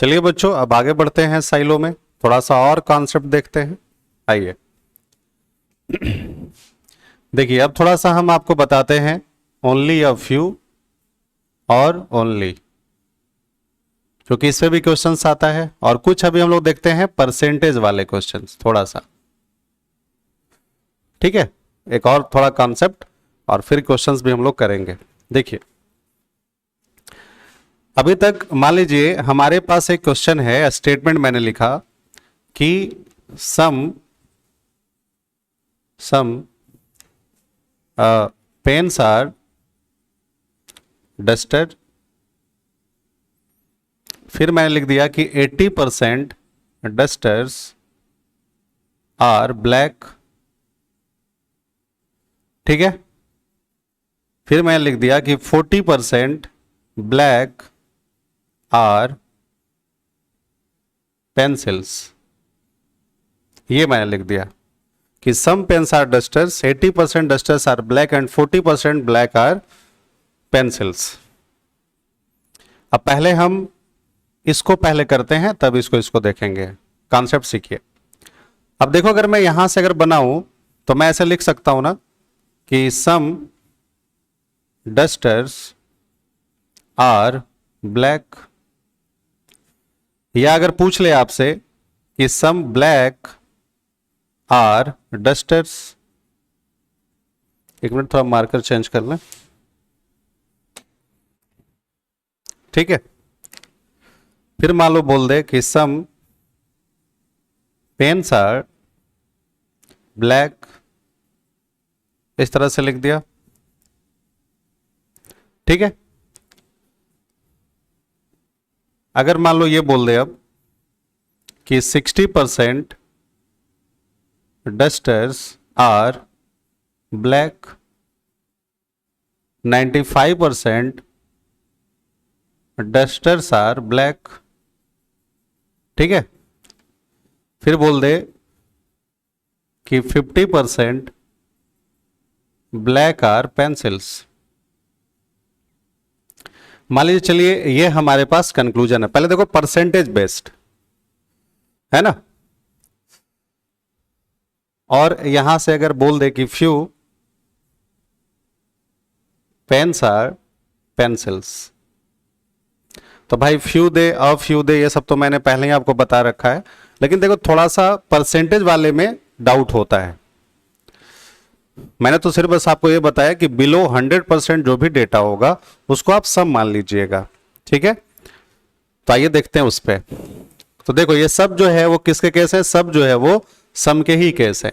चलिए बच्चों, अब आगे बढ़ते हैं साइलो में, थोड़ा सा और कॉन्सेप्ट देखते हैं। आइए देखिए, अब थोड़ा सा हम आपको बताते हैं ओनली अ फ्यू और ओनली, क्योंकि इससे भी क्वेश्चंस आता है। और कुछ अभी हम लोग देखते हैं परसेंटेज वाले क्वेश्चंस थोड़ा सा, ठीक है। एक और थोड़ा कॉन्सेप्ट और फिर क्वेश्चंस भी हम लोग करेंगे। देखिए, अभी तक मान लीजिए हमारे पास एक क्वेश्चन है, स्टेटमेंट मैंने लिखा कि सम पेन्स आर डस्टेड, फिर मैंने लिख दिया कि 80% डस्टर्स आर ब्लैक, ठीक है। फिर मैंने लिख दिया कि 40% ब्लैक आर पेंसिल्स, ये मैंने लिख दिया कि some pens are dusters, 80% dusters are black and 40% black are pencils. अब पहले हम इसको पहले करते हैं, तब इसको देखेंगे। कॉन्सेप्ट सीखिए। अब देखो, अगर मैं यहां से अगर बनाऊं तो मैं ऐसे लिख सकता हूं ना कि सम डस्टर्स आर ब्लैक, या अगर पूछ ले आपसे कि सम ब्लैक आर डस्टर्स, एक मिनट थोड़ा मार्कर चेंज कर लें, ठीक है। फिर मान लो बोल दे कि सम पेन्स आर ब्लैक, इस तरह से लिख दिया, ठीक है। अगर मान लो ये बोल दे अब कि 60% dusters are black, 95% dusters are black, ठीक है। फिर बोल दे कि 50% ब्लैक आर पेंसिल्स। मान लीजिए, चलिए ये हमारे पास कंक्लूजन है। पहले देखो परसेंटेज बेस्ड है ना, और यहां से अगर बोल दे कि फ्यू पेन्स आर पेंसिल्स, तो भाई फ्यू दे, अ फ्यू दे, ये सब तो मैंने पहले ही आपको बता रखा है। लेकिन देखो, थोड़ा सा परसेंटेज वाले में डाउट होता है। मैंने तो सिर्फ बस आपको ये बताया कि बिलो 100% जो भी डेटा होगा उसको आप सम मान लीजिएगा, ठीक है। तो आइए देखते हैं उस पे। तो देखो, ये सब जो है वो किसके केस है? सब जो है वो सम के ही केस है।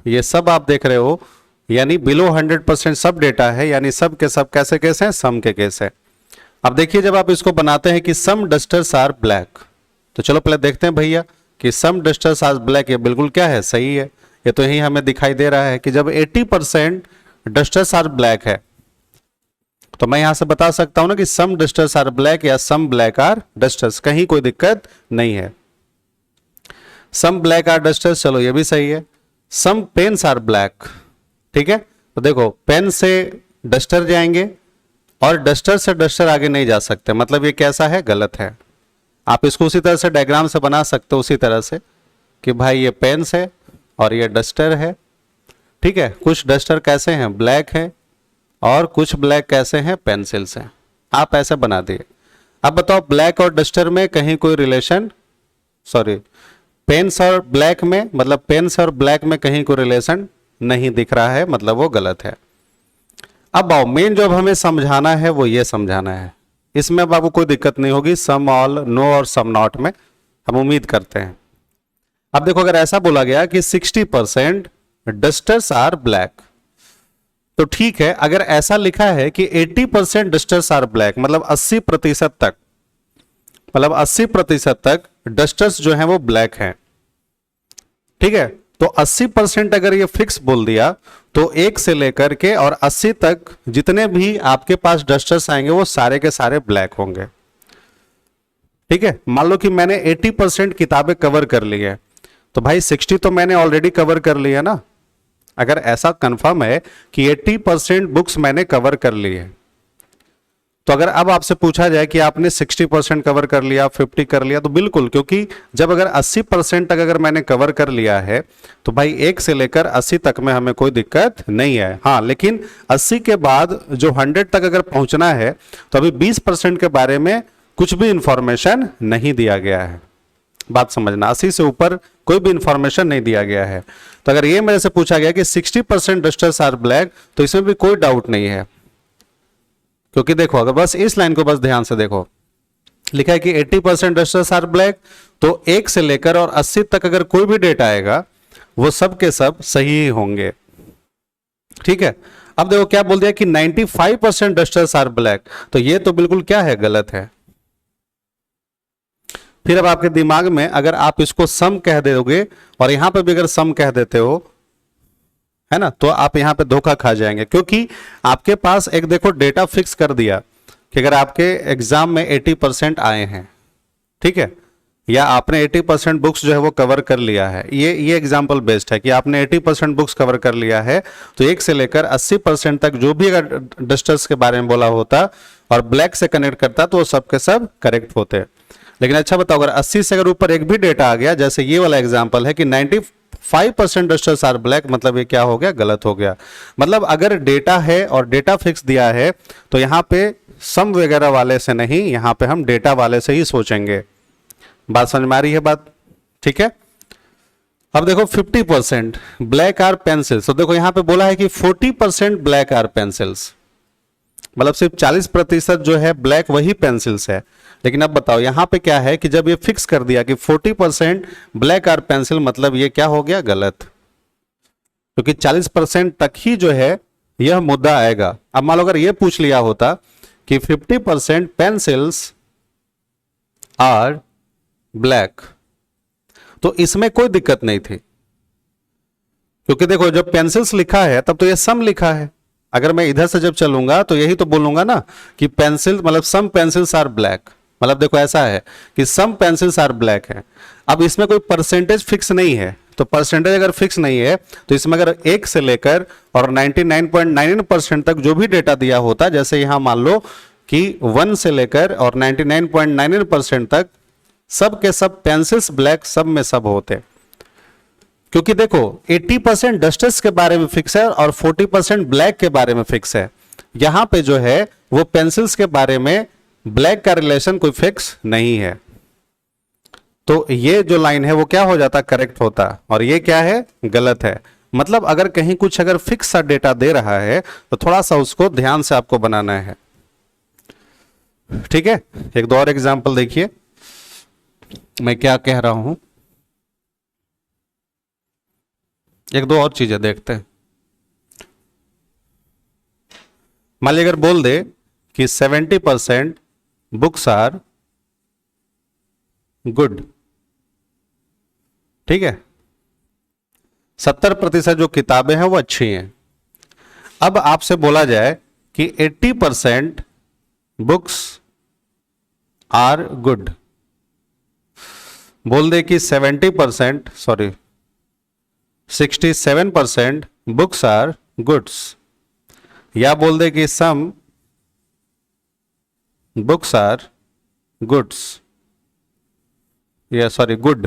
ये सब आप देख रहे हो, यानी बिलो 100% सब डेटा है, यानी सब के सब कैसे केस हैं? सम के केस है। अब देखिए, जब आप इसको बनाते हैं कि सम डस्टर्स आर ब्लैक, तो चलो पहले देखते हैं भैया कि सम डस्टर्स आर ब्लैक, ये बिल्कुल क्या है? सही है। ये तो यही हमें दिखाई दे रहा है कि जब 80% डस्टर्स आर ब्लैक है, तो मैं यहां से बता सकता हूं ना कि सम डस्टर्स आर ब्लैक या सम ब्लैक आर डस्टर्स, कहीं कोई दिक्कत नहीं है। सम ब्लैक आर डस्टर्स, चलो ये भी सही है। सम पेन्स आर ब्लैक, ठीक है। तो देखो, पेन से डस्टर जाएंगे और डस्टर से डस्टर आगे नहीं जा सकते, मतलब ये कैसा है? गलत है। आप इसको उसी तरह से डायग्राम से बना सकते हो, उसी तरह से कि भाई ये पेन्स है और ये डस्टर है, ठीक है। कुछ डस्टर कैसे हैं? ब्लैक है, और कुछ ब्लैक कैसे हैं? पेंसिल्स हैं। आप ऐसे बना दिए। अब बताओ, ब्लैक और डस्टर में कहीं कोई रिलेशन, सॉरी, पेन्स और ब्लैक में, मतलब पेन्स और ब्लैक में कहीं कोई रिलेशन नहीं दिख रहा है, मतलब वो गलत है। अब आओ, मेन जो अब हमें समझाना है वो ये समझाना है। इसमें अब आपको कोई दिक्कत नहीं होगी, सम ऑल, नो और सम नॉट में, हम उम्मीद करते हैं। अब देखो, अगर ऐसा बोला गया कि 60% डस्टर्स आर ब्लैक, तो ठीक है। अगर ऐसा लिखा है कि 80% डस्टर्स आर ब्लैक, मतलब 80% तक, मतलब 80% तक डस्टर्स जो हैं वो ब्लैक हैं, ठीक है। तो 80% अगर ये फिक्स बोल दिया, तो 1 से लेकर के और 80 तक जितने भी आपके पास डस्टर्स आएंगे वो सारे के सारे ब्लैक होंगे, ठीक है। मान लो कि मैंने 80% किताबें कवर कर ली है, तो भाई 60 तो मैंने ऑलरेडी कवर कर लिया ना। अगर ऐसा कंफर्म है कि 80% बुक्स मैंने कवर कर ली है, तो अगर अब आपसे पूछा जाए कि आपने 60% कवर कर लिया, 50 कर लिया, तो बिल्कुल, क्योंकि जब अगर 80% तक अगर मैंने कवर कर लिया है तो भाई 1 से लेकर 80 तक में हमें कोई दिक्कत नहीं है। हाँ, लेकिन 80 के बाद जो 100 तक अगर पहुंचना है तो अभी 20% के बारे में कुछ भी इंफॉर्मेशन नहीं दिया गया है। बात समझना, 80 से ऊपर कोई भी इंफॉर्मेशन नहीं दिया गया है। तो अगर ये मेरे से पूछा गया कि 60% डस्टर्स आर ब्लैक, तो इसमें भी कोई डाउट नहीं है, क्योंकि देखो अगर बस इस लाइन को बस ध्यान से देखो, लिखा है कि 80% डस्टर्स आर ब्लैक, तो 1 से लेकर और 80 तक अगर कोई भी डेटा आएगा वो सब के सब सही ही होंगे। ठीक है, अब देखो क्या बोल दिया कि 95% डस्टर्स आर ब्लैक, तो ये तो बिल्कुल क्या है, गलत है। फिर अब आपके दिमाग में अगर आप इसको सम कह दोगे और यहां पे भी अगर सम कह देते हो, है ना, तो आप यहां पे धोखा खा जाएंगे, क्योंकि आपके पास एक देखो डेटा फिक्स कर दिया कि अगर आपके एग्जाम में 80% आए हैं, ठीक है, या आपने 80% बुक्स जो है वो कवर कर लिया है, ये एग्जांपल बेस्ड है कि आपने 80% बुक्स कवर कर लिया है, तो 1 से लेकर 80% तक जो भी अगर डस्टर्स के बारे में बोला होता और ब्लैक से कनेक्ट करता तो वो सब के सब करेक्ट होते। लेकिन अच्छा बताओ, अगर 80 से अगर ऊपर एक भी डेटा आ गया, जैसे ये वाला एग्जांपल है कि 95% डस्टर्स आर ब्लैक, मतलब ये क्या हो गया, गलत हो गया। मतलब अगर डेटा है और डेटा फिक्स दिया है तो यहां पे सम वगैरह वाले से नहीं, यहां पे हम डेटा वाले से ही सोचेंगे। बात समझ में आ रही है बात? ठीक है, अब देखो 50% ब्लैक आर पेंसिल्स, तो देखो यहां पे बोला है कि 40% ब्लैक आर पेंसिल्स, मतलब सिर्फ 40% जो है ब्लैक वही पेंसिल्स है। लेकिन अब बताओ यहां पे क्या है कि जब ये फिक्स कर दिया कि 40% ब्लैक आर पेंसिल, मतलब ये क्या हो गया, गलत, क्योंकि 40% तक ही जो है यह मुद्दा आएगा। अब मान लो अगर ये पूछ लिया होता कि 50% पेंसिल्स आर ब्लैक, तो इसमें कोई दिक्कत नहीं थी, क्योंकि देखो जब पेंसिल्स लिखा है तब तो ये सम लिखा है। अगर मैं इधर से जब चलूंगा तो यही तो बोलूंगा ना कि पेंसिल मतलब सम पेंसिल्स आर ब्लैक, मतलब देखो ऐसा है कि सम पेंसिल्स आर ब्लैक है। अब इसमें कोई परसेंटेज फिक्स नहीं है, तो परसेंटेज अगर फिक्स नहीं है तो इसमें अगर 1 से लेकर और 99.99% तक जो भी डेटा दिया होता, जैसे यहां मान लो कि 1 से लेकर और 99.99% तक सब के सब पेंसिल्स ब्लैक, सब में सब होते, क्योंकि देखो 80% डस्टर्स के बारे में फिक्स है और 40% ब्लैक के बारे में फिक्स है। यहां पे जो है वो पेंसिल्स के बारे में ब्लैक का रिलेशन कोई फिक्स नहीं है, तो ये जो लाइन है वो क्या हो जाता, करेक्ट होता, और ये क्या है, गलत है। मतलब अगर कहीं कुछ अगर फिक्स सा डेटा दे रहा है तो थोड़ा सा उसको ध्यान से आपको बनाना है। ठीक है, एक दो और एग्जांपल देखिए मैं क्या कह रहा हूं, एक दो और चीजें देखते हैं। मान लीजिए अगर बोल दे कि 70% बुक्स आर गुड, ठीक है, 70% जो किताबें हैं वो अच्छी हैं। अब आपसे बोला जाए कि 80% बुक्स आर गुड, बोल दे कि 67% बुक्स आर गुड्स, या बोल दे कि सम बुक्स आर गुड्स, या सॉरी गुड।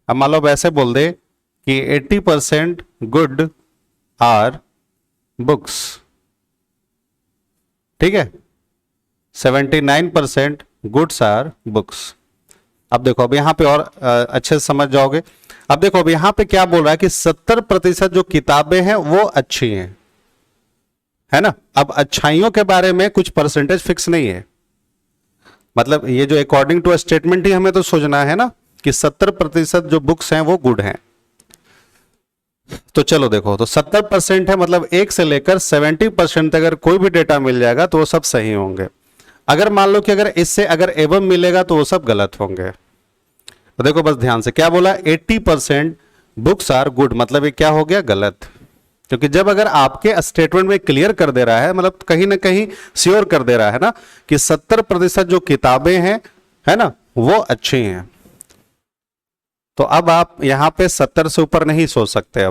अब मान लो वैसे बोल दे कि 80% गुड आर बुक्स, ठीक है, 79% गुड्स आर बुक्स। अब देखो अब यहां पे और अच्छे से समझ जाओगे। अब देखो अब यहां पे क्या बोल रहा है कि 70% जो किताबें हैं वो अच्छी हैं, है ना। अब अच्छाइयों के बारे में कुछ परसेंटेज फिक्स नहीं है, मतलब ये जो अकॉर्डिंग टू स्टेटमेंट ही हमें तो सोचना है ना कि 70% जो बुक्स हैं वो गुड हैं। तो चलो देखो, तो 70% है, मतलब 1 से लेकर 70% अगर कोई भी डेटा मिल जाएगा तो वो सब सही होंगे। अगर मान लो कि अगर इससे अगर एवं मिलेगा तो वो सब गलत होंगे। तो देखो बस ध्यान से क्या बोला, 80% बुक्स आर गुड, मतलब ये क्या हो गया, गलत, क्योंकि जब अगर आपके स्टेटमेंट में क्लियर कर दे रहा है, मतलब कहीं ना कहीं श्योर कर दे रहा है ना कि 70% जो किताबें हैं, है ना, वो अच्छी हैं, तो अब आप यहां पे 70 से ऊपर नहीं सोच सकते।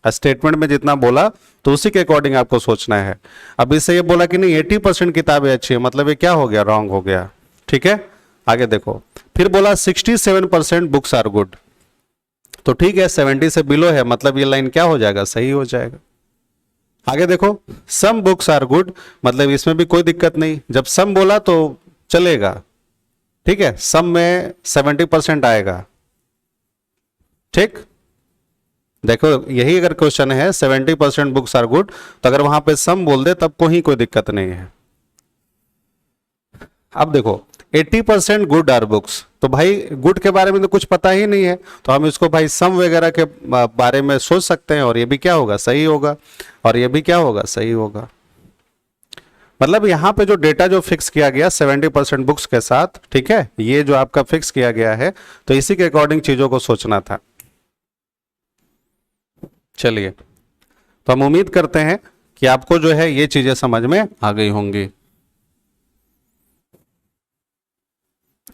स्टेटमेंट में जितना बोला तो उसी के अकॉर्डिंग आपको सोचना है। अब इससे ये बोला कि नहीं 80% किताबें अच्छी है, मतलब ये क्या हो गया, रॉन्ग हो गया। ठीक है, आगे देखो, फिर बोला 67% बुक्स आर गुड, तो ठीक है 70 से बिलो है, मतलब ये लाइन क्या हो जाएगा, सही हो जाएगा। आगे देखो, सम बुक्स आर गुड, मतलब इसमें भी कोई दिक्कत नहीं, जब सम बोला तो चलेगा। ठीक है, सम में 70% आएगा। ठीक, देखो यही अगर क्वेश्चन है 70% बुक्स आर गुड, तो अगर वहां पे सम बोल दे तब कोई दिक्कत नहीं है। अब देखो 80% गुड आर बुक्स, तो भाई गुड के बारे में तो कुछ पता ही नहीं है, तो हम इसको भाई सम वगैरह के बारे में सोच सकते हैं, और ये भी क्या होगा, सही होगा, और ये भी क्या होगा, सही होगा। मतलब यहां पे जो डेटा जो फिक्स किया गया 70% बुक्स के साथ, ठीक है, ये जो आपका फिक्स किया गया है, तो इसी के अकॉर्डिंग चीजों को सोचना था। चलिए, तो हम उम्मीद करते हैं कि आपको जो है ये चीजें समझ में आ गई होंगी।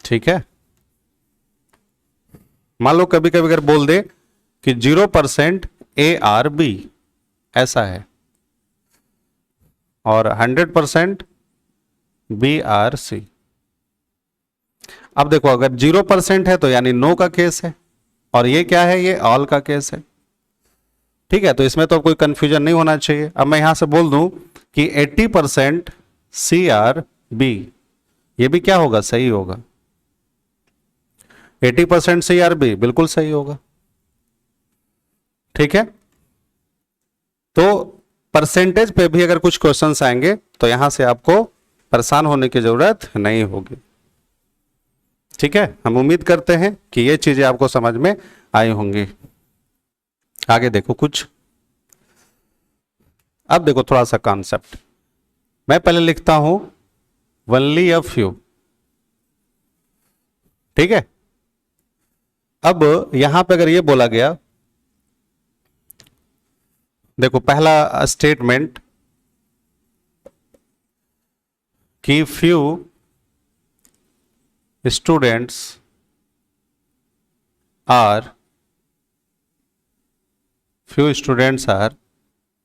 ठीक है, मान लो कभी कभी अगर बोल दे कि 0% ARB ऐसा है और 100% BRC। अब देखो अगर 0% है तो यानी नो का केस है, और ये क्या है, ये ऑल का केस है। ठीक है, तो इसमें तो कोई कंफ्यूजन नहीं होना चाहिए। अब मैं यहां से बोल दूं कि 80% CRB, ये भी क्या होगा, सही होगा। 80% CRB बिल्कुल सही होगा। ठीक है, तो परसेंटेज पे भी अगर कुछ क्वेश्चंस आएंगे तो यहां से आपको परेशान होने की जरूरत नहीं होगी। ठीक है, हम उम्मीद करते हैं कि ये चीजें आपको समझ में आई होंगी। आगे देखो कुछ, अब देखो थोड़ा सा कॉन्सेप्ट, मैं पहले लिखता हूं ओनली अ फ्यू। ठीक है, अब यहां पे अगर ये बोला गया, देखो पहला स्टेटमेंट कि फ्यू स्टूडेंट्स आर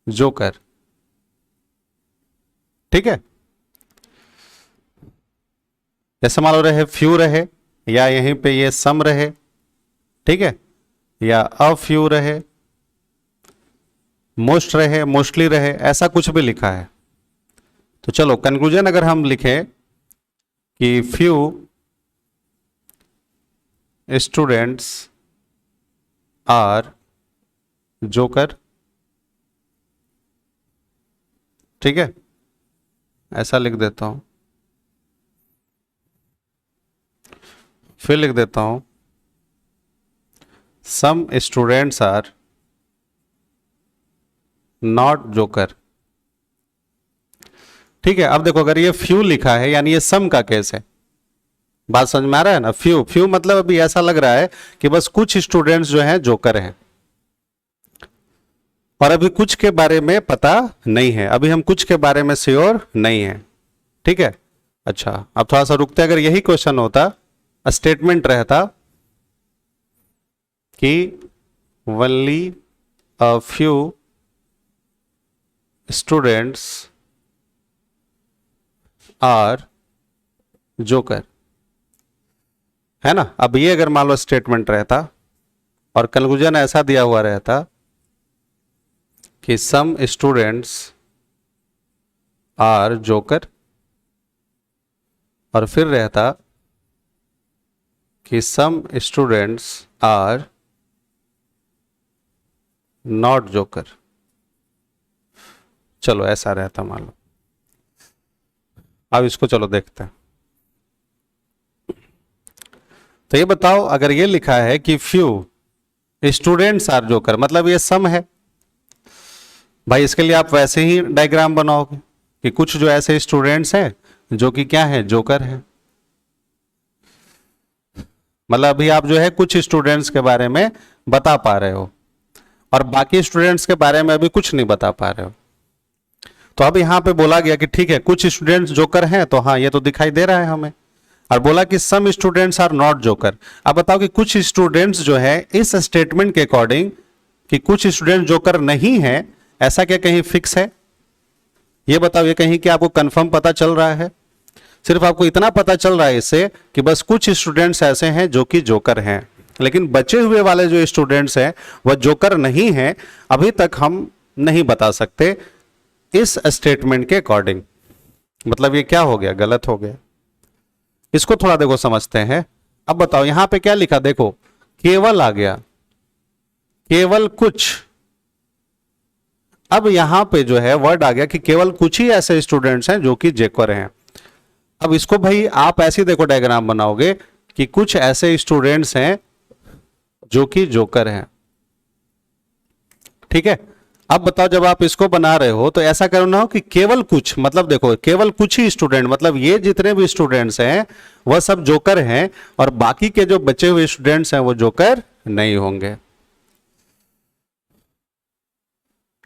जोकर। ठीक है, जैसे मान लो रहे फ्यू रहे, या यहीं पे ये सम रहे, ठीक है, या अ फ्यू रहे, मोस्ट रहे, मोस्टली रहे, ऐसा कुछ भी लिखा है। तो चलो कंक्लूजन अगर हम लिखें कि फ्यू स्टूडेंट्स आर जोकर, ठीक है, ऐसा लिख देता हूं, फिर लिख देता हूं some students are not joker. ठीक है, अब देखो अगर ये फ्यू लिखा है यानी ये सम का केस है, बात समझ में आ रहा है ना। फ्यू फ्यू मतलब अभी ऐसा लग रहा है कि बस कुछ स्टूडेंट्स जो हैं जोकर हैं, और अभी कुछ के बारे में पता नहीं है, अभी हम कुछ के बारे में श्योर नहीं है। ठीक है, अच्छा अब थोड़ा सा रुकते, अगर यही क्वेश्चन होता, स्टेटमेंट रहता कि only a few students are joker, है ना। अब ये अगर मान लो स्टेटमेंट रहता और कंक्लूजन ऐसा दिया हुआ रहता कि सम स्टूडेंट्स आर जोकर, और फिर रहता कि some students are not joker. चलो ऐसा रहता मान लो। अब इसको चलो देखते हैं। तो ये बताओ अगर ये लिखा है कि फ्यू स्टूडेंट्स आर जोकर, मतलब ये सम है। भाई इसके लिए आप वैसे ही डायग्राम बनाओगे कि कुछ जो ऐसे स्टूडेंट्स हैं जो कि क्या है, जोकर है। मतलब अभी आप जो है कुछ स्टूडेंट्स के बारे में बता पा रहे हो और बाकी स्टूडेंट्स के बारे में अभी कुछ नहीं बता पा रहे हो। तो अब यहां पे बोला गया कि ठीक है कुछ स्टूडेंट्स जोकर हैं, तो हाँ ये तो दिखाई दे रहा है हमें, और बोला कि some students are not joker. अब बताओ कि कुछ स्टूडेंट्स जो है इस स्टेटमेंट के अकॉर्डिंग कि कुछ स्टूडेंट जोकर नहीं है, ऐसा क्या कहीं फिक्स है? ये बताओ, ये कहीं क्या आपको कंफर्म पता चल रहा है? सिर्फ आपको इतना पता चल रहा है इससे कि बस कुछ स्टूडेंट्स ऐसे हैं जो कि जोकर हैं, लेकिन बचे हुए वाले जो स्टूडेंट्स हैं वह जोकर नहीं हैं, अभी तक हम नहीं बता सकते इस स्टेटमेंट के अकॉर्डिंग। मतलब ये क्या हो गया? गलत हो गया। इसको थोड़ा देखो समझते हैं। अब बताओ यहां पे क्या लिखा, देखो केवल आ गया, केवल कुछ। अब यहां पे जो है वर्ड आ गया कि केवल कुछ ही ऐसे स्टूडेंट्स हैं जो कि जोकर हैं। अब इसको भाई आप ऐसे देखो डायग्राम बनाओगे कि कुछ ऐसे स्टूडेंट्स हैं जो कि जोकर हैं, ठीक है। अब बताओ जब आप इसको बना रहे हो तो ऐसा करना हो कि केवल कुछ, मतलब देखो केवल कुछ ही स्टूडेंट, मतलब ये जितने भी स्टूडेंट्स हैं वह सब जोकर हैं और बाकी के जो बचे हुए स्टूडेंट्स हैं वो जोकर नहीं होंगे।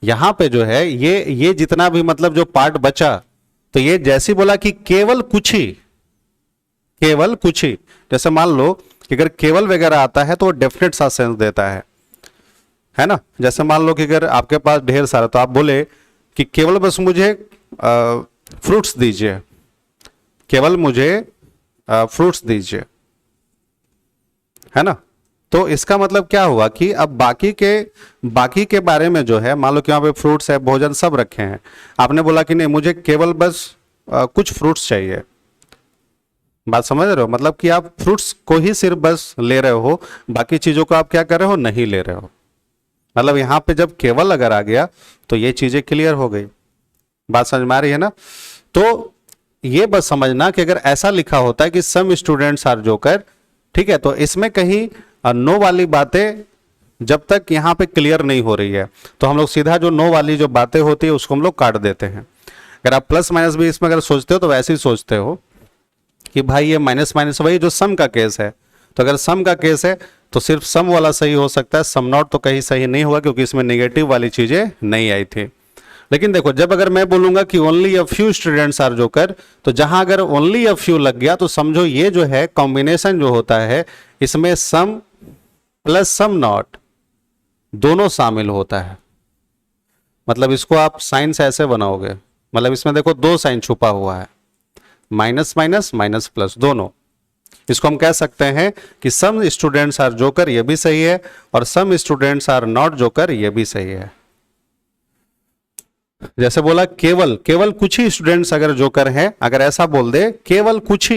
यहां पे जो है ये जितना भी मतलब जो पार्ट बचा, तो ये जैसे बोला कि केवल कुछ ही, केवल कुछ ही, जैसे मान लो कि अगर केवल वगैरह आता है तो वो डेफिनेट सा सेंस देता है ना। जैसे मान लो कि अगर आपके पास ढेर सारा, तो आप बोले कि केवल बस मुझे फ्रूट्स दीजिए, केवल मुझे फ्रूट्स दीजिए, है ना। तो इसका मतलब क्या हुआ कि अब बाकी के बारे में जो है, मान लो कि वहां पे फ्रूट्स है, भोजन सब रखे हैं, आपने बोला कि नहीं मुझे केवल बस कुछ फ्रूट्स चाहिए। बात समझ रहे हो? मतलब कि आप फ्रूट्स को ही सिर्फ बस ले रहे हो, बाकी चीजों को आप क्या कर रहे हो? नहीं ले रहे हो। मतलब यहां पे जब केवल अगर आ गया तो ये चीजें क्लियर हो गई। बात समझ में आ रही है ना? तो ये बस समझना कि अगर ऐसा लिखा होता है कि सम स्टूडेंट्स आर जोकर, ठीक है, तो इसमें कहीं नो वाली बातें जब तक यहां पे क्लियर नहीं हो रही है तो हम लोग सीधा जो नो वाली जो बातें होती है उसको हम लोग काट देते हैं। अगर आप प्लस माइनस भी इसमें अगर सोचते हो तो वैसे ही सोचते हो कि भाई ये माइनस माइनस वही जो सम का केस है, तो अगर सम का केस है तो सिर्फ सम वाला सही हो सकता है, सम नॉट तो कहीं सही नहीं होगा क्योंकि इसमें नेगेटिव वाली चीजें नहीं आई थी। लेकिन देखो जब अगर मैं बोलूंगा कि only a few students are joker, तो जहां अगर ओनली अ फ्यू लग गया तो समझो ये जो है कॉम्बिनेशन जो होता है इसमें सम प्लस सम नॉट दोनों शामिल होता है। मतलब इसको आप साइन से ऐसे बनाओगे, मतलब इसमें देखो दो साइन छुपा हुआ है, माइनस माइनस माइनस प्लस दोनों। इसको हम कह सकते हैं कि सम स्टूडेंट्स आर जोकर, ये भी सही है, और some students are not joker, ये भी सही है। जैसे बोला केवल कुछ ही स्टूडेंट्स अगर जोकर हैं, अगर ऐसा बोल दे केवल कुछ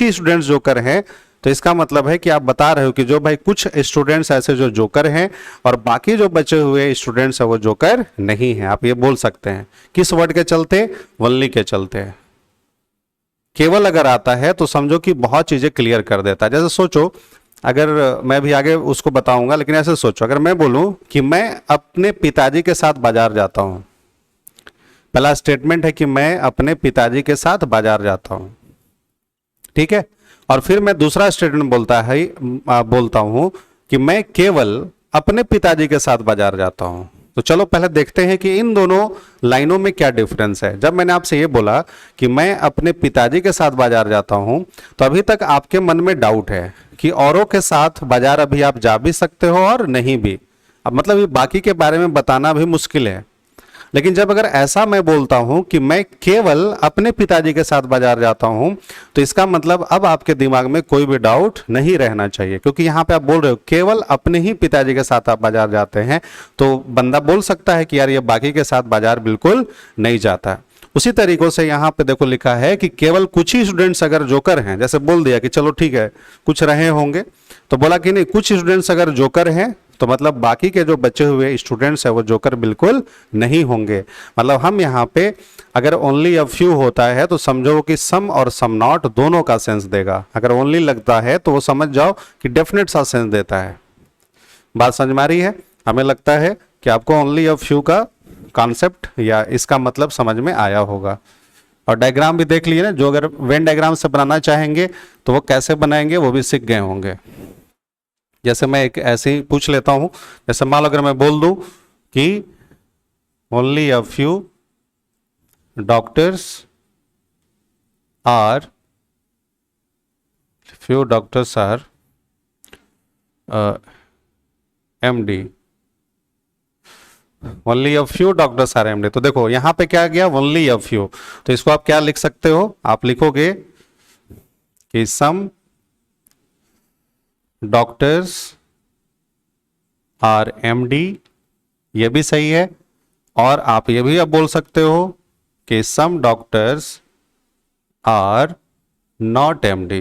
ही स्टूडेंट्स जोकर हैं, तो इसका मतलब है कि आप बता रहे हो कि जो भाई कुछ स्टूडेंट्स ऐसे जो जोकर हैं और बाकी जो बचे हुए स्टूडेंट्स हैं वो जोकर नहीं हैं। आप ये बोल सकते हैं किस वर्ड के चलते? ओनली के चलते। केवल अगर आता है तो समझो कि बहुत चीजें क्लियर कर देता है। जैसे सोचो, अगर मैं भी आगे उसको बताऊंगा, लेकिन ऐसे सोचो अगर मैं बोलूं कि मैं अपने पिताजी के साथ बाजार जाता हूं, पहला स्टेटमेंट है कि मैं अपने पिताजी के साथ बाजार जाता हूं, ठीक है, और फिर मैं दूसरा स्टेटमेंट बोलता हूं कि मैं केवल अपने पिताजी के साथ बाजार जाता हूं। तो चलो पहले देखते हैं कि इन दोनों लाइनों में क्या डिफरेंस है। जब मैंने आपसे ये बोला कि मैं अपने पिताजी के साथ बाजार जाता हूं, तो अभी तक आपके मन में डाउट है कि औरों के साथ बाजार अभी आप जा भी सकते हो और नहीं भी। अब मतलब ये बाकी के बारे में बताना भी मुश्किल है। लेकिन जब अगर ऐसा मैं बोलता हूं कि मैं केवल अपने पिताजी के साथ बाजार जाता हूं, तो इसका मतलब अब आपके दिमाग में कोई भी डाउट नहीं रहना चाहिए, क्योंकि यहां पे आप बोल रहे हो केवल अपने ही पिताजी के साथ आप बाजार जाते हैं, तो बंदा बोल सकता है कि यार ये बाकी के साथ बाजार बिल्कुल नहीं जाता। उसी तरीकों से यहां पे देखो लिखा है कि केवल कुछ ही स्टूडेंट्स अगर जोकर हैं, जैसे बोल दिया कि चलो ठीक है कुछ रहे होंगे, तो बोला कि नहीं कुछ स्टूडेंट्स अगर जोकर हैं तो मतलब बाकी के जो बचे हुए स्टूडेंट्स हैं वो जोकर बिल्कुल नहीं होंगे। मतलब हम यहाँ पे अगर ओनली अ फ्यू होता है तो समझो कि सम और सम नॉट दोनों का सेंस देगा। अगर ओनली लगता है तो वो समझ जाओ कि डेफिनेट सा सेंस देता है। बात समझ में आ रही है? हमें लगता है कि आपको ओनली अ फ्यू का कॉन्सेप्ट या इसका मतलब समझ में आया होगा। और डायग्राम भी देख लिए ना, जो अगर वेन डायग्राम से बनाना चाहेंगे तो वो कैसे बनाएंगे वो भी सीख गए होंगे। जैसे मैं एक ऐसे ही पूछ लेता हूं, जैसे मान लो अगर मैं बोल दूं कि only a few doctors are MD, only a few doctors are MD. तो देखो यहां पे क्या गया, ओनली अ फ्यू। तो इसको आप क्या लिख सकते हो, आप लिखोगे कि सम डॉक्टर्स आर एमडी, ये भी सही है। और आप ये भी अब बोल सकते हो कि some doctors are not MD.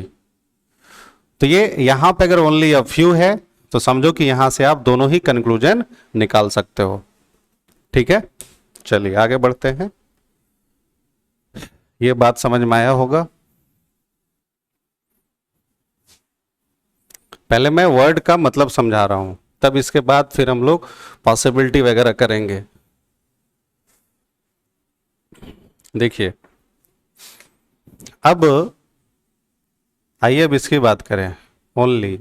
तो ये यहां पे अगर ओनली अ फ्यू है तो समझो कि यहां से आप दोनों ही कंक्लूजन निकाल सकते हो। ठीक है, चलिए आगे बढ़ते हैं। ये बात समझ में आया होगा। पहले मैं वर्ड का मतलब समझा रहा हूं, तब इसके बाद फिर हम लोग पॉसिबिलिटी वगैरह करेंगे। देखिए अब आइए अब इसकी बात करें, ओनली।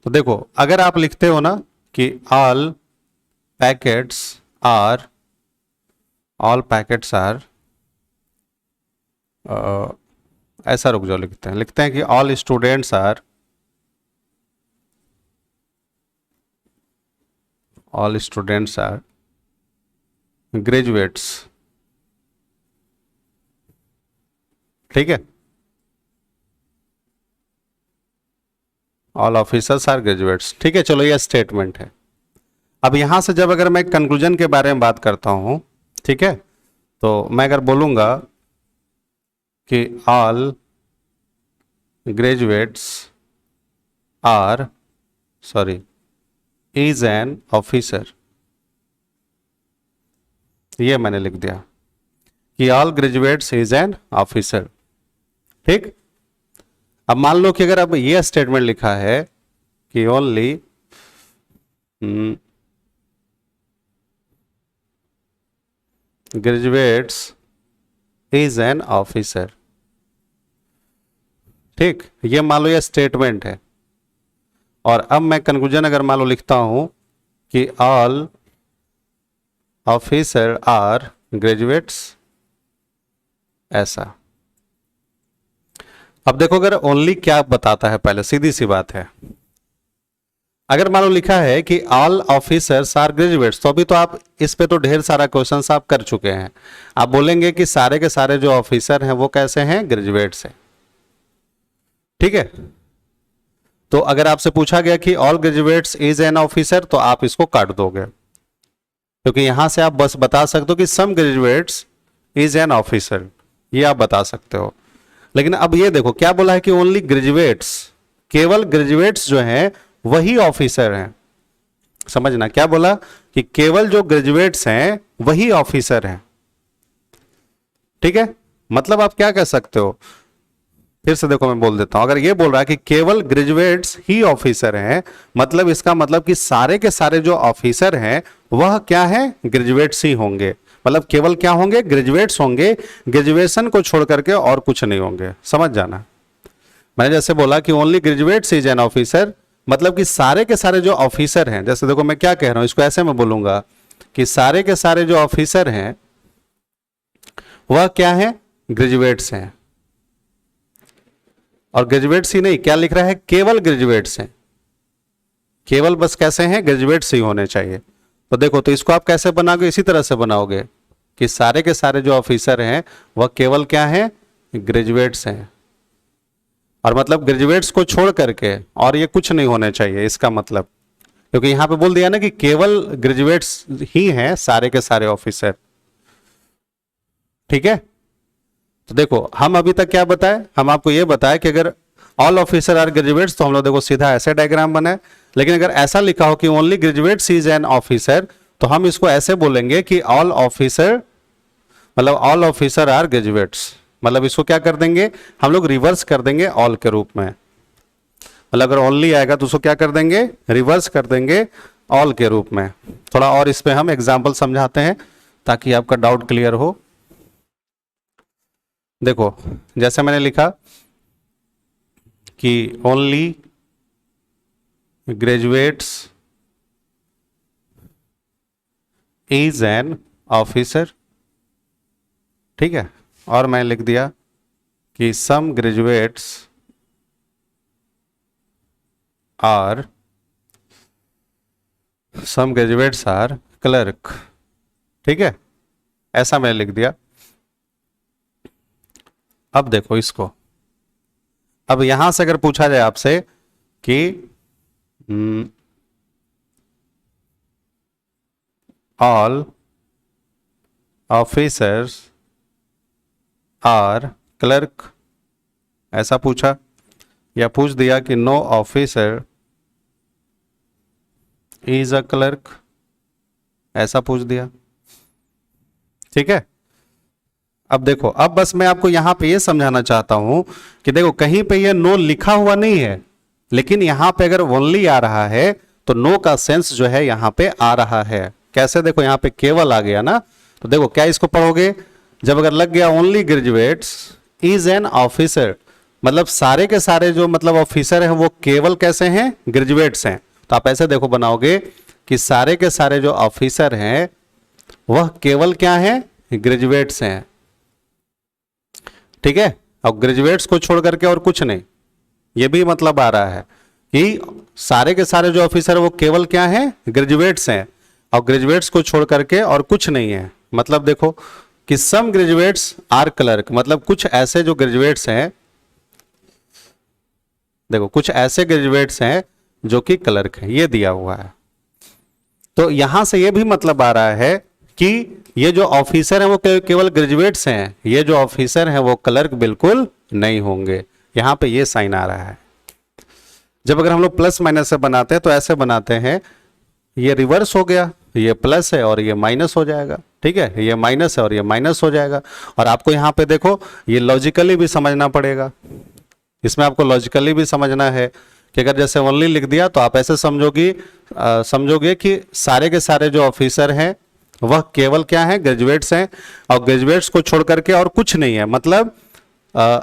तो देखो अगर आप लिखते हो ना कि all packets are, all packets are, ऐसा रुक जाओ, लिखते हैं कि all students are, all students are graduates. ठीक है, ऑल ऑफिसर्स आर ग्रेजुएट्स। ठीक है, चलो ये स्टेटमेंट है। अब यहां से जब अगर मैं कंक्लूजन के बारे में बात करता हूं, ठीक है, तो मैं अगर बोलूंगा कि all graduates are, sorry, is an officer, ये मैंने लिख दिया कि all graduates is an officer. ठीक, अब मान लो कि अगर अब ये स्टेटमेंट लिखा है कि only graduates is an officer. ठीक, ये मान लो ये स्टेटमेंट है। और अब मैं कंक्लूजन अगर मान लो लिखता हूं कि ऑल ऑफिसर आर ग्रेजुएट्स, ऐसा। अब देखो अगर ओनली क्या बताता है, पहले सीधी सी बात है, अगर मान लो लिखा है कि ऑल ऑफिसर्स आर ग्रेजुएट्स, तो अभी तो आप इस पे तो ढेर सारा क्वेश्चन आप कर चुके हैं। आप बोलेंगे कि सारे के सारे जो ऑफिसर हैं वो कैसे हैं, ग्रेजुएट्स हैं। ठीक है, तो अगर आपसे पूछा गया कि all graduates is an officer, तो आप इसको काट दोगे, क्योंकि यहां से आप बस बता सकते हो कि some graduates is an officer, ये आप बता सकते हो। लेकिन अब ये देखो क्या बोला है कि ओनली ग्रेजुएट्स, केवल ग्रेजुएट्स जो हैं वही ऑफिसर हैं। समझना क्या बोला, कि केवल जो ग्रेजुएट्स हैं वही ऑफिसर हैं। ठीक है, मतलब आप क्या कह सकते हो, फिर से देखो मैं बोल देता हूं, अगर ये बोल रहा है कि केवल ग्रेजुएट्स ही ऑफिसर हैं, मतलब इसका मतलब कि सारे के सारे जो ऑफिसर हैं वह क्या है, ग्रेजुएट्स ही होंगे। मतलब केवल क्या होंगे, ग्रेजुएट्स होंगे, ग्रेजुएशन को छोड़ करके और कुछ नहीं होंगे। समझ जाना, मैंने जैसे बोला कि only graduates is an officer, मतलब कि सारे के सारे जो ऑफिसर हैं, जैसे देखो मैं क्या कह रहा हूं, इसको ऐसे मैं बोलूंगा कि सारे के सारे जो ऑफिसर हैं वह क्या है, ग्रेजुएट्स हैं। और ग्रेजुएट्स ही नहीं, क्या लिख रहा है, केवल ग्रेजुएट्स हैं। केवल बस कैसे हैं, ग्रेजुएट्स ही होने चाहिए। तो देखो, तो इसको आप कैसे बनाओगे, इसी तरह से बनाओगे कि सारे के सारे जो ऑफिसर हैं वह केवल क्या है, ग्रेजुएट्स हैं। और मतलब ग्रेजुएट्स को छोड़ करके और ये कुछ नहीं होने चाहिए, इसका मतलब, क्योंकि यहां पे बोल दिया ना कि केवल ग्रेजुएट्स ही हैं सारे के सारे ऑफिसर। ठीक है, तो देखो हम अभी तक क्या बताए, हम आपको ये बताया कि अगर ऑल ऑफिसर आर ग्रेजुएट्स, तो हम लोग देखो सीधा ऐसे डायग्राम बनाए। लेकिन अगर ऐसा लिखा हो कि only graduates is an officer, तो हम इसको ऐसे बोलेंगे कि ऑल ऑफिसर, मतलब ऑल ऑफिसर आर ग्रेजुएट्स। मतलब इसको क्या कर देंगे, हम लोग रिवर्स कर देंगे ऑल के रूप में। मतलब अगर ओनली आएगा तो उसको क्या कर देंगे, रिवर्स कर देंगे ऑल के रूप में। थोड़ा और इस पे हम एग्जाम्पल समझाते हैं ताकि आपका डाउट क्लियर हो। देखो जैसे मैंने लिखा कि only graduates is an officer, ठीक है, और मैं लिख दिया कि some graduates are some graduates are clerk, ठीक है, ऐसा मैंने लिख दिया। अब देखो इसको, अब यहां से अगर पूछा जाए आपसे कि ऑल ऑफिसर्स आर क्लर्क, ऐसा पूछा, या पूछ दिया कि no officer is a clerk, ऐसा पूछ दिया, ठीक है। अब देखो, अब बस मैं आपको यहां पे ये समझाना चाहता हूं कि देखो कहीं पे ये नो लिखा हुआ नहीं है, लेकिन यहां पे अगर ओनली आ रहा है तो नो का सेंस जो है यहां पे आ रहा है। कैसे? देखो यहां पे केवल आ गया ना, तो देखो क्या इसको पढ़ोगे, जब अगर लग गया only graduates is an officer, मतलब सारे के सारे जो मतलब ऑफिसर हैं वो केवल कैसे हैं? ग्रेजुएट्स हैं। तो आप ऐसे देखो बनाओगे कि सारे के सारे जो ऑफिसर हैं वह केवल क्या है? ग्रेजुएट्स हैं, ठीक है। और ग्रेजुएट्स को छोड़ करके और कुछ नहीं, ये भी मतलब आ रहा है कि सारे के सारे जो ऑफिसर वो केवल क्या है? ग्रेजुएट्स हैं, और ग्रेजुएट्स को छोड़ करके और कुछ नहीं है। मतलब देखो कि सम ग्रेजुएट्स आर क्लर्क, मतलब कुछ ऐसे जो ग्रेजुएट्स हैं, देखो कुछ ऐसे ग्रेजुएट्स हैं जो कि क्लर्क है, ये दिया हुआ है। तो यहां से ये भी मतलब आ रहा है कि ये जो ऑफिसर हैं वो केवल ग्रेजुएट्स हैं, ये जो ऑफिसर हैं वो क्लर्क बिल्कुल नहीं होंगे। यहां पे ये साइन आ रहा है। जब अगर हम लोग प्लस माइनस से बनाते हैं तो ऐसे बनाते हैं, ये रिवर्स हो गया, ये प्लस है और ये माइनस हो जाएगा, ठीक है, ये माइनस है और ये माइनस हो जाएगा। और आपको यहां पे देखो ये लॉजिकली भी समझना पड़ेगा, इसमें आपको लॉजिकली भी समझना है कि अगर जैसे ओनली लिख दिया तो आप ऐसे समझोगे कि सारे के सारे जो ऑफिसर हैं वह केवल क्या है? ग्रेजुएट्स हैं, और ग्रेजुएट्स को छोड़ करके और कुछ नहीं है। मतलब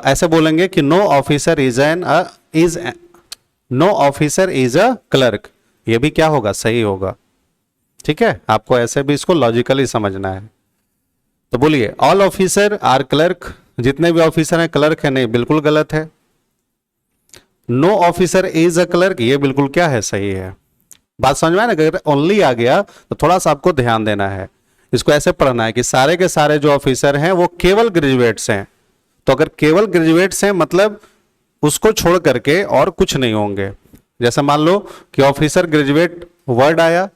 ऐसे बोलेंगे कि no officer is a clerk, ये भी क्या होगा? सही होगा, ठीक है। आपको ऐसे भी इसको लॉजिकली समझना है। तो बोलिए ऑल ऑफिसर आर क्लर्क, जितने भी ऑफिसर हैं क्लर्क है, नहीं बिल्कुल गलत है। No officer is a clerk, ये बिल्कुल क्या है? सही है। बात समझ में आया ना? अगर ओनली आ गया तो थोड़ा सा आपको ध्यान देना है, इसको ऐसे पढ़ना है कि सारे के सारे जो ऑफिसर हैं वो केवल ग्रेजुएट्स हैं। तो अगर केवल ग्रेजुएट्स हैं मतलब उसको छोड़ करके और कुछ नहीं होंगे। जैसे मान लो कि ऑफिसर ग्रेजुएट वर्ड आया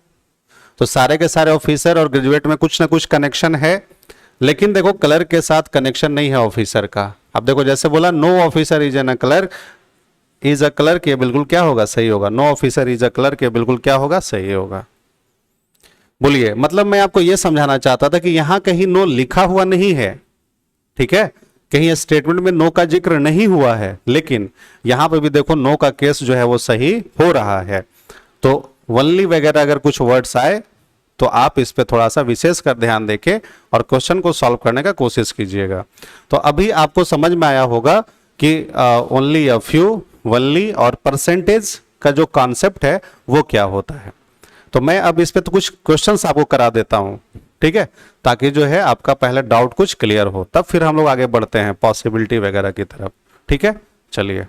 तो सारे के सारे ऑफिसर और ग्रेजुएट में कुछ ना कुछ कनेक्शन है, लेकिन देखो क्लर्क के साथ कनेक्शन नहीं है ऑफिसर का। अब देखो जैसे बोला no officer is an clerk, is a clerk, ये बिल्कुल क्या होगा? सही होगा। No officer is a clerk, ये बिल्कुल क्या होगा? सही होगा। बोलिए, मतलब मैं आपको यह समझाना चाहता था कि यहां कहीं नो लिखा हुआ नहीं है, ठीक है, कहीं स्टेटमेंट में नो का जिक्र नहीं हुआ है, लेकिन यहां पे भी देखो नो का केस जो है वो सही हो रहा है। तो ओनली वगैरह अगर कुछ वर्ड्स आए तो आप इस पे थोड़ा सा विशेष कर ध्यान देके और क्वेश्चन को सॉल्व करने का कोशिश कीजिएगा। तो अभी आपको समझ में आया होगा कि ओनली अ फ्यू, ओनली और परसेंटेज का जो कॉन्सेप्ट है वो क्या होता है। तो मैं अब इस पे तो कुछ क्वेश्चंस आपको करा देता हूं, ठीक है, ताकि जो है आपका पहले डाउट कुछ क्लियर हो, तब फिर हम लोग आगे बढ़ते हैं पॉसिबिलिटी वगैरह की तरफ, ठीक है। चलिए।